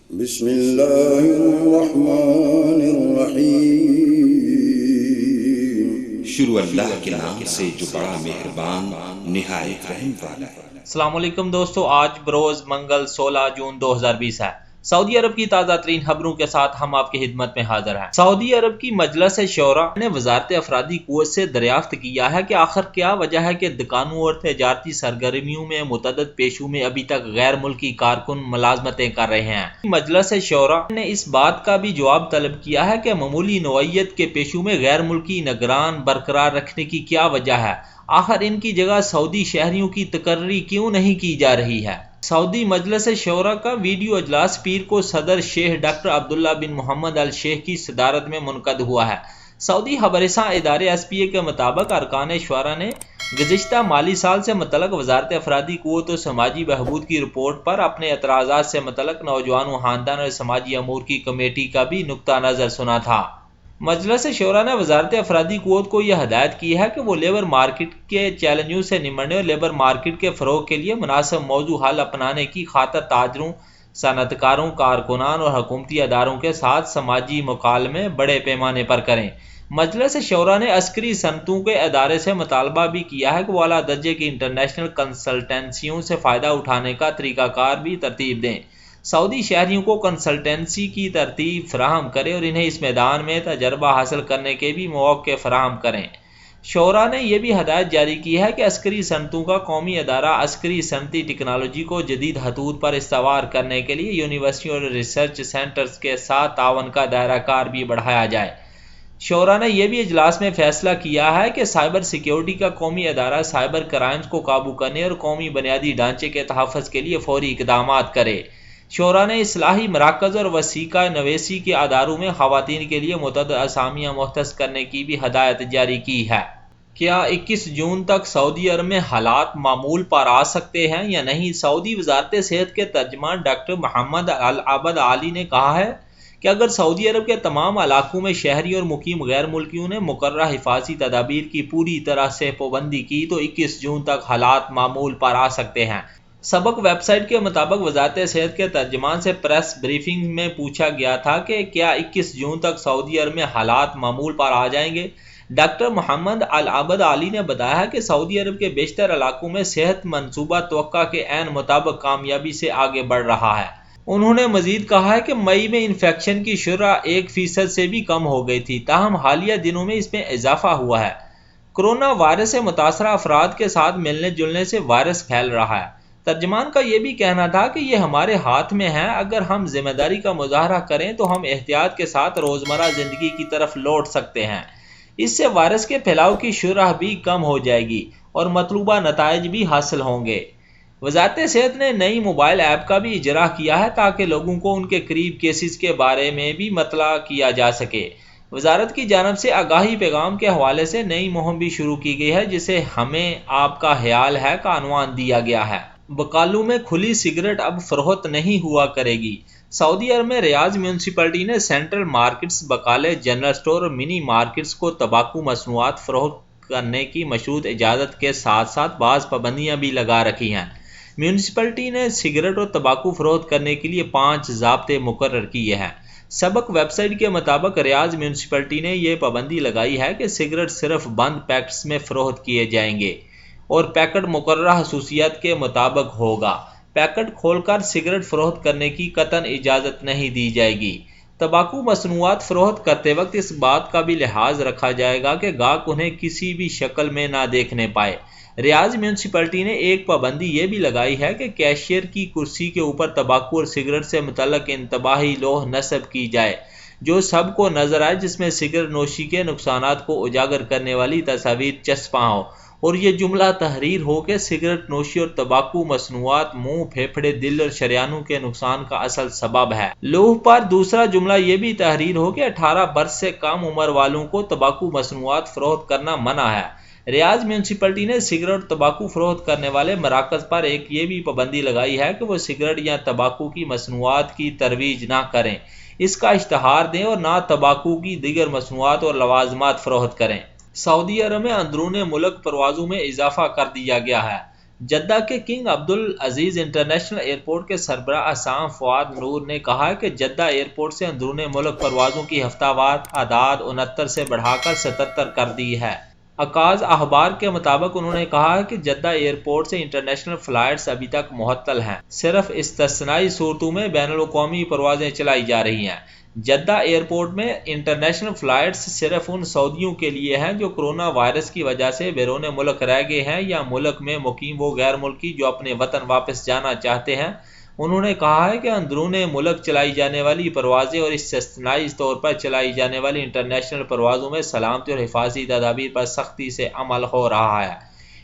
بسم اللہ الرحمن الرحیم۔ شروع اللہ کے نام سے جو بڑا مہربان نہایت رحم والا ہے۔ السلام علیکم دوستو، آج بروز منگل 16 جون 2020 ہے۔ سعودی عرب کی تازہ ترین خبروں کے ساتھ ہم آپ کی خدمت میں حاضر ہیں۔ سعودی عرب کی مجلس شورا نے وزارت افرادی قوت سے دریافت کیا ہے کہ آخر کیا وجہ ہے کہ دکانوں اور تجارتی سرگرمیوں میں متعدد پیشوں میں ابھی تک غیر ملکی کارکن ملازمتیں کر رہے ہیں۔ مجلس شورا نے اس بات کا بھی جواب طلب کیا ہے کہ معمولی نوعیت کے پیشوں میں غیر ملکی نگران برقرار رکھنے کی کیا وجہ ہے، آخر ان کی جگہ سعودی شہریوں کی تقرری کیوں نہیں کی جا رہی ہے۔ سعودی مجلس شورا کا ویڈیو اجلاس پیر کو صدر شیخ ڈاکٹر عبداللہ بن محمد ال شیخ کی صدارت میں منعقد ہوا ہے۔ سعودی خبررساں ادارے SPA کے مطابق ارکان شورا نے گزشتہ مالی سال سے متعلق وزارت افرادی قوت و سماجی بہبود کی رپورٹ پر اپنے اعتراضات سے متعلق نوجوان و خاندان اور سماجی امور کی کمیٹی کا بھی نقطہ نظر سنا تھا۔ مجلس شورا نے وزارت افرادی قوت کو یہ ہدایت کی ہے کہ وہ لیبر مارکیٹ کے چیلنجوں سے نمٹنے اور لیبر مارکیٹ کے فروغ کے لیے مناسب موضوع حل اپنانے کی خاطر تاجروں، صنعت کاروں، کارکنان اور حکومتی اداروں کے ساتھ سماجی مکالمے بڑے پیمانے پر کریں۔ مجلس شورا نے عسکری صنعتوں کے ادارے سے مطالبہ بھی کیا ہے کہ وہ اعلیٰ درجے کی انٹرنیشنل کنسلٹنسیوں سے فائدہ اٹھانے کا طریقہ کار بھی ترتیب دیں، سعودی شہریوں کو کنسلٹنسی کی ترتیب فراہم کریں اور انہیں اس میدان میں تجربہ حاصل کرنے کے بھی مواقع فراہم کریں۔ شورا نے یہ بھی ہدایت جاری کی ہے کہ عسکری صنعتوں کا قومی ادارہ عسکری صنعتی ٹیکنالوجی کو جدید خطوط پر استوار کرنے کے لیے یونیورسٹیوں اور ریسرچ سینٹرز کے ساتھ تعاون کا دائرہ کار بھی بڑھایا جائے۔ شورا نے یہ بھی اجلاس میں فیصلہ کیا ہے کہ سائبر سیکیورٹی کا قومی ادارہ سائبر کرائمز کو قابو کرنے اور قومی بنیادی ڈھانچے کے تحفظ کے لیے فوری اقدامات کرے۔ شورا نے اصلاحی مراکز اور وسیقہ نویسی کے اداروں میں خواتین کے لیے متعدد اسامیاں مختص کرنے کی بھی ہدایت جاری کی ہے۔ کیا 21 جون تک سعودی عرب میں حالات معمول پر آ سکتے ہیں یا نہیں؟ سعودی وزارت صحت کے ترجمان ڈاکٹر محمد العبد علی نے کہا ہے کہ اگر سعودی عرب کے تمام علاقوں میں شہری اور مقیم غیر ملکیوں نے مقررہ حفاظتی تدابیر کی پوری طرح سے پابندی کی تو 21 جون تک حالات معمول پر آ سکتے ہیں۔ سبق ویب سائٹ کے مطابق وزارت صحت کے ترجمان سے پریس بریفنگ میں پوچھا گیا تھا کہ کیا 21 جون تک سعودی عرب میں حالات معمول پر آ جائیں گے؟ ڈاکٹر محمد العبد علی نے بتایا کہ سعودی عرب کے بیشتر علاقوں میں صحت منصوبہ توقع کے عین مطابق کامیابی سے آگے بڑھ رہا ہے۔ انہوں نے مزید کہا ہے کہ مئی میں انفیکشن کی شرح 1% سے بھی کم ہو گئی تھی، تاہم حالیہ دنوں میں اس میں اضافہ ہوا ہے۔ کرونا وائرس سے متاثرہ افراد کے ساتھ ملنے جلنے سے وائرس پھیل رہا ہے۔ ترجمان کا یہ بھی کہنا تھا کہ یہ ہمارے ہاتھ میں ہے، اگر ہم ذمہ داری کا مظاہرہ کریں تو ہم احتیاط کے ساتھ روزمرہ زندگی کی طرف لوٹ سکتے ہیں۔ اس سے وائرس کے پھیلاؤ کی شرح بھی کم ہو جائے گی اور مطلوبہ نتائج بھی حاصل ہوں گے۔ وزارت صحت نے نئی موبائل ایپ کا بھی اجرا کیا ہے تاکہ لوگوں کو ان کے قریب کیسز کے بارے میں بھی مطلع کیا جا سکے۔ وزارت کی جانب سے آگاہی پیغام کے حوالے سے نئی مہم بھی شروع کی گئی ہے جسے ہمیں آپ کا خیال ہے کا عنوان دیا گیا ہے۔ بقالوں میں کھلی سگریٹ اب فروخت نہیں ہوا کرے گی۔ سعودی عرب میں ریاض میونسپلٹی نے سینٹرل مارکیٹس، بقالے، جنرل سٹور اور منی مارکیٹس کو تمباکو مصنوعات فروخت کرنے کی مشروط اجازت کے ساتھ ساتھ بعض پابندیاں بھی لگا رکھی ہیں۔ میونسپلٹی نے سگریٹ اور تمباکو فروخت کرنے کے لیے 5 ضابطے مقرر کیے ہیں۔ سبق ویب سائٹ کے مطابق ریاض میونسپلٹی نے یہ پابندی لگائی ہے کہ سگریٹ صرف بند پیکٹس میں فروخت کیے جائیں گے اور پیکٹ مقررہ خصوصیات کے مطابق ہوگا۔ پیکٹ کھول کر سگریٹ فروخت کرنے کی قطعاً اجازت نہیں دی جائے گی۔ تمباکو مصنوعات فروخت کرتے وقت اس بات کا بھی لحاظ رکھا جائے گا کہ گاہک انہیں کسی بھی شکل میں نہ دیکھنے پائے۔ ریاض میونسپلٹی نے ایک پابندی یہ بھی لگائی ہے کہ کیشیئر کی کرسی کے اوپر تمباکو اور سگریٹ سے متعلق انتباہی لوح نصب کی جائے جو سب کو نظر آئے، جس میں سگریٹ نوشی کے نقصانات کو اجاگر کرنے والی تصاویر چسپاں ہوں اور یہ جملہ تحریر ہو کہ سگریٹ نوشی اور تمباکو مصنوعات منہ، پھیپھڑے، دل اور شریانوں کے نقصان کا اصل سبب ہے۔ لوح پر دوسرا جملہ یہ بھی تحریر ہو کہ 18 برس سے کم عمر والوں کو تمباکو مصنوعات فروخت کرنا منع ہے۔ ریاض میونسپلٹی نے سگریٹ اور تمباکو فروخت کرنے والے مراکز پر ایک یہ بھی پابندی لگائی ہے کہ وہ سگریٹ یا تمباکو کی مصنوعات کی ترویج نہ کریں، اس کا اشتہار دیں اور نہ تمباکو کی دیگر مصنوعات اور لوازمات فروخت کریں۔ سعودی عرب میں اندرون ملک پروازوں میں اضافہ کر دیا گیا ہے۔ جدہ کے کنگ عبدالعزیز انٹرنیشنل ایئرپورٹ کے سربراہ عصام فؤاد نور نے کہا کہ جدہ ایئرپورٹ سے اندرون ملک پروازوں کی ہفتہ وار تعداد 69 سے بڑھا کر 77 کر دی ہے۔ عکاظ اخبار کے مطابق انہوں نے کہا کہ جدہ ایئرپورٹ سے انٹرنیشنل فلائٹس ابھی تک معطل ہیں، صرف استثنائی صورتوں میں بین الاقوامی پروازیں چلائی جا رہی ہیں۔ جدہ ایئرپورٹ میں انٹرنیشنل فلائٹس صرف ان سعودیوں کے لیے ہیں جو کرونا وائرس کی وجہ سے بیرون ملک رہ گئے ہیں یا ملک میں مقیم وہ غیر ملکی جو اپنے وطن واپس جانا چاہتے ہیں۔ انہوں نے کہا ہے کہ اندرون ملک چلائی جانے والی پروازیں اور استثنائی طور پر چلائی جانے والی انٹرنیشنل پروازوں میں سلامتی اور حفاظتی تدابیر پر سختی سے عمل ہو رہا ہے۔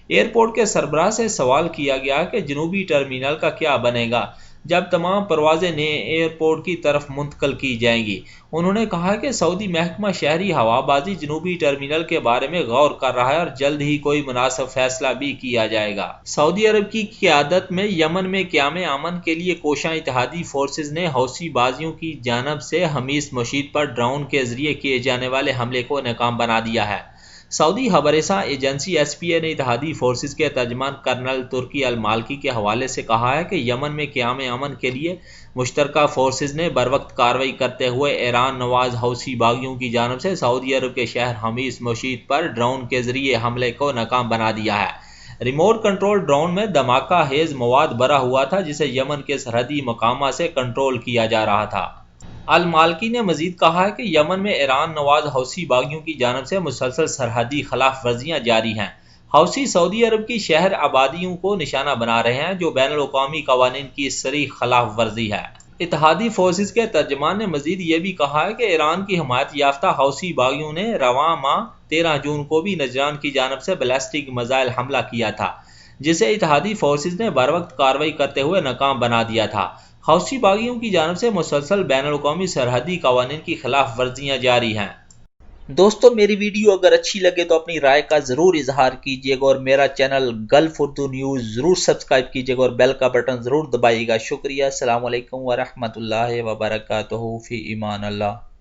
ایئرپورٹ کے سربراہ سے سوال کیا گیا کہ جنوبی ٹرمینل کا کیا بنے گا جب تمام پروازیں نئے ایئرپورٹ کی طرف منتقل کی جائیں گی۔ انہوں نے کہا کہ سعودی محکمہ شہری ہوا بازی جنوبی ٹرمینل کے بارے میں غور کر رہا ہے اور جلد ہی کوئی مناسب فیصلہ بھی کیا جائے گا۔ سعودی عرب کی قیادت میں یمن میں قیام امن کے لیے کوشاں اتحادی فورسز نے حوثی باغیوں کی جانب سے حمیس مشیط پر ڈرون کے ذریعے کیے جانے والے حملے کو ناکام بنا دیا ہے۔ سعودی خبر رساں ایجنسی ایس پی اے نے اتحادی فورسز کے ترجمان کرنل ترکی المالکی کے حوالے سے کہا ہے کہ یمن میں قیام امن کے لیے مشترکہ فورسز نے بروقت کارروائی کرتے ہوئے ایران نواز حوثی باغیوں کی جانب سے سعودی عرب کے شہر حمیس مشیط پر ڈرون کے ذریعے حملے کو ناکام بنا دیا ہے۔ ریموٹ کنٹرول ڈرون میں دھماکہ خیز مواد بھرا ہوا تھا جسے یمن کے سرحدی مقامات سے کنٹرول کیا جا رہا تھا۔ المالکی نے مزید کہا ہے کہ یمن میں ایران نواز حوثی باغیوں کی جانب سے مسلسل سرحدی خلاف ورزیاں جاری ہیں۔ حوثی سعودی عرب کی شہر آبادیوں کو نشانہ بنا رہے ہیں جو بین الاقوامی قوانین کی صریح خلاف ورزی ہے۔ اتحادی فورسز کے ترجمان نے مزید یہ بھی کہا ہے کہ ایران کی حمایت یافتہ حوثی باغیوں نے رواں ماہ 13 جون کو بھی نجران کی جانب سے بیلسٹک میزائل حملہ کیا تھا جسے اتحادی فورسز نے بروقت کارروائی کرتے ہوئے ناکام بنا دیا تھا۔ حوثی باغیوں کی جانب سے مسلسل بین الاقوامی سرحدی قوانین کی خلاف ورزیاں جاری ہیں۔ دوستو میری ویڈیو اگر اچھی لگے تو اپنی رائے کا ضرور اظہار کیجیے گا اور میرا چینل گلف اردو نیوز ضرور سبسکرائب کیجیے گا اور بیل کا بٹن ضرور دبائیے گا۔ شکریہ۔ السلام علیکم ورحمۃ اللہ وبرکاتہ۔ فی امان اللہ۔